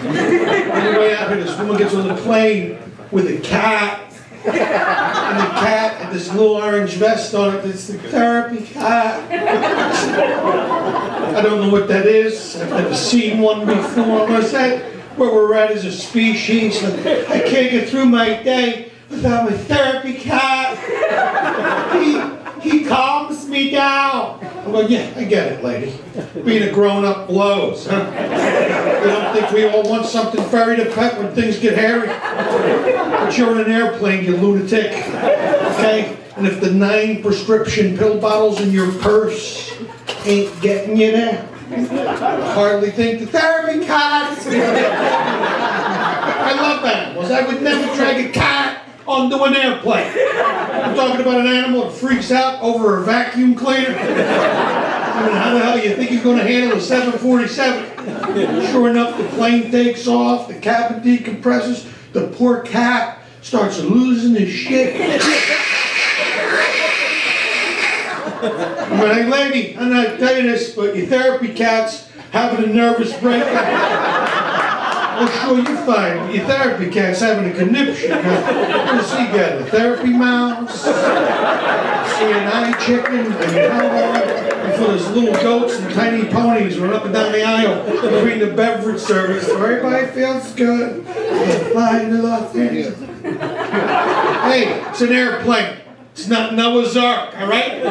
Anyway, after this woman gets on the plane with a cat, and the cat had this little orange vest on it. It's the therapy cat. I don't know what that is. I've never seen one before. I'm gonna say where we're at as a species. I can't get through my day without my therapy cat. He calms me down. I'm going, yeah, I get it, lady. Being a grown-up blows, huh? You don't think we all want something furry to pet when things get hairy? But you're in an airplane, you lunatic. Okay? And if the 9 prescription pill bottles in your purse ain't getting you there, I hardly think the therapy cat. I love animals. I would never drag a cat onto an airplane. I'm talking about an animal that freaks out over a vacuum cleaner. I mean, how the hell do you think he's going to handle a 747? Sure enough, the plane takes off, the cabin decompresses, the poor cat starts losing his shit. I'm like, lady, I'm not telling you this, but your therapy cat's having a nervous breakdown. Well, sure, you're fine. Your therapy cat's having a conniption. What's he got? A therapy mouse? CNI chicken? And for those little goats and tiny ponies run up and down the aisle between the beverage service. So everybody feels good. They're flying to Los Angeles. Hey, it's an airplane. It's not Noah's Ark, all right?